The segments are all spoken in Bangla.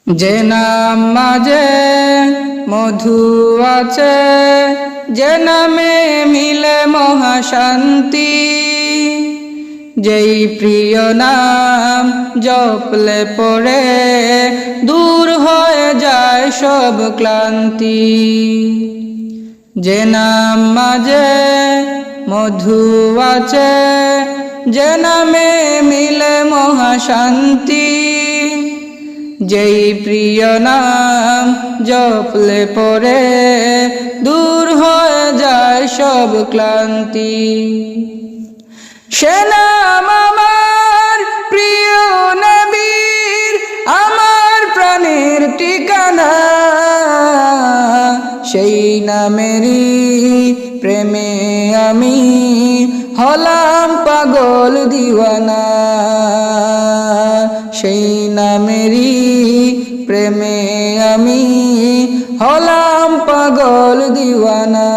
যে নাম মাঝে মধু আছে, যে নামে মিলে মহাশান্তি, যেই প্রিয় নাম জপলে পরে দূর হয়ে যায় সব ক্লান্তি। যে নাম মাঝে মধু আছে, যে নামে মিলে মহাশান্তি, যেই প্রিয় নাম জপলে পরে দূর হয়ে যায় সব ক্লান্তি। সে নাম আমার প্রিয় নবীর, আমার প্রাণের ঠিকানা, সেই নামেরই প্রেমে আমি হলাম পাগল দিওয়ানা। সেই নামেরই প্রেমে আমি হলাম পাগল দিওয়ানা।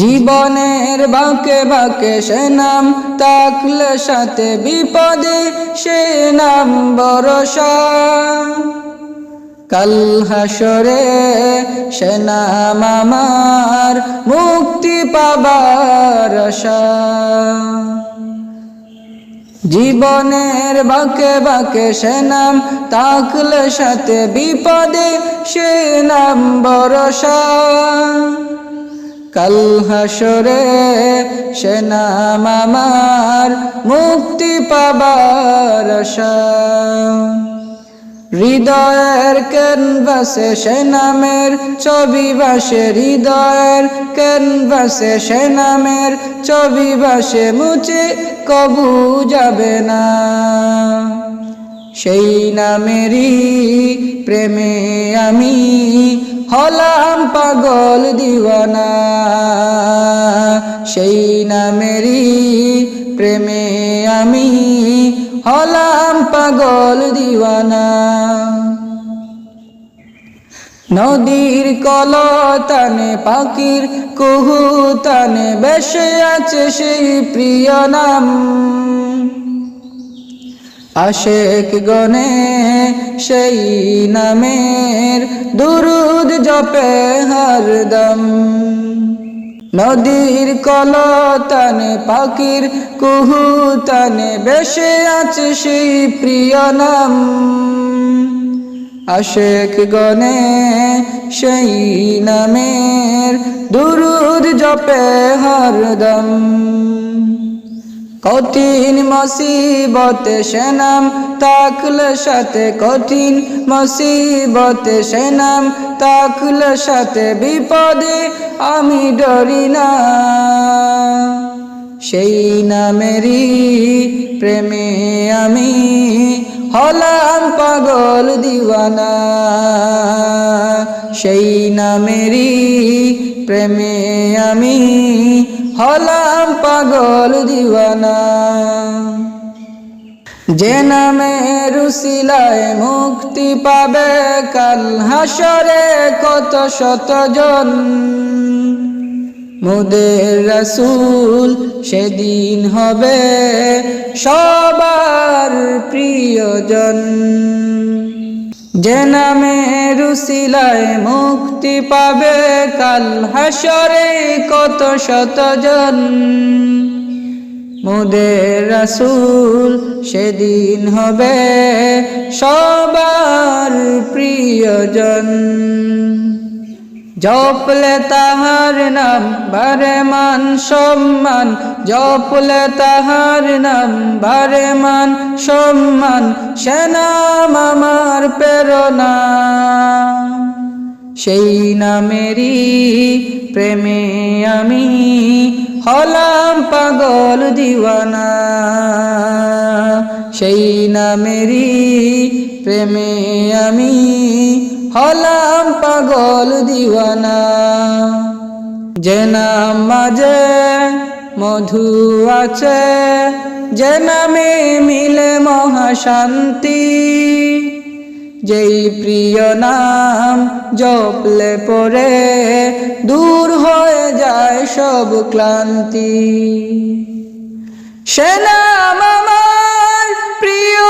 জীবনের বাঁকে বাঁকে সে নাম থাকলে সাথে বিপদে সে নাম ভরসা। কাল হাসরে সে নাম আমার মুক্তি পাবার আশা। জীবনের বাঁকে বাঁকে সে নাম থাকলে সাথে বিপদে সে নাম ভরসা। কাল হাসরে সে নাম আমার মুক্তি পাবার আশা। হৃদয়ের ক্যানভাসে সে নামের ছবি ভাসে, হৃদয়ের ক্যানভাসে সে নামের ছবি ভাসে, মুছে কবু যাবে না। সেই নামেরই প্রেমে আমি হলাম পাগল দিওয়ানা। সেই নামেরই প্রেমে আমি হলাম পাগল দিওয়ানা। নদীর কলতানে পাখির কুহুতানে বেশে আছে সেই প্রিয় নাম। আশেক গনে সেই নামের দুরুদ জপে হরদম। নদীর কলতানে পাখির কুহুতানে বেশে আছে সেই প্রিয় নাম। আশেক গনে সেই নামের দুরুদ জপে হরদম। কঠিন মুসিবতে সে নাম থাকলে সাথে, কঠিন মুসিবতে সে নাম থাকলে সাথে, বিপদে আমি ডরি না। সেই নামেরই প্রেমে আমি হলাম পাগল দিওয়ানা। সেই নামেরই প্রেমে আমি হলাম পাগল দিওয়ানা। যে নামের উসিলায় মুক্তি পাবে কাল হাসরে কত শতজন, মোদের রাসূল সেদিন হবে সবার প্রিয়জন। যে নামের উসিলায় মুক্তি পাবে কাল হাসরে কত শতজন, মোদের রাসূল সেদিন হবে সবার প্রিয়জন। জপলে তাহার নাম বারে মান সম্মান, জপলে তাহার নাম বারে মান সম্মান, সে নাম আমার প্রেরণা। সেই নামেরই প্রেমে আমি হলাম পাগল দিওয়ানা। সেই নামেরই প্রেমে আমি হলাম পাগল দিওয়ানা। যে নাম মাঝে মধু আছে, যে নামে মিলে মহাশান্তি, যেই প্রিয় নাম জপলে পরে দূর হয়ে যায় সব ক্লান্তি। সে নাম আমার প্রিয়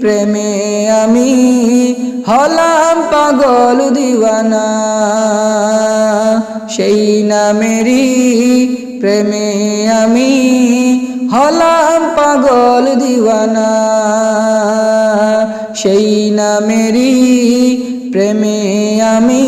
প্রেমে আমি হলাম পাগল দিওয়ানা, সেই নামেরই প্রেমে আমি হলাম পাগল দিওয়ানা, সেই নামেরই প্রেমে আমি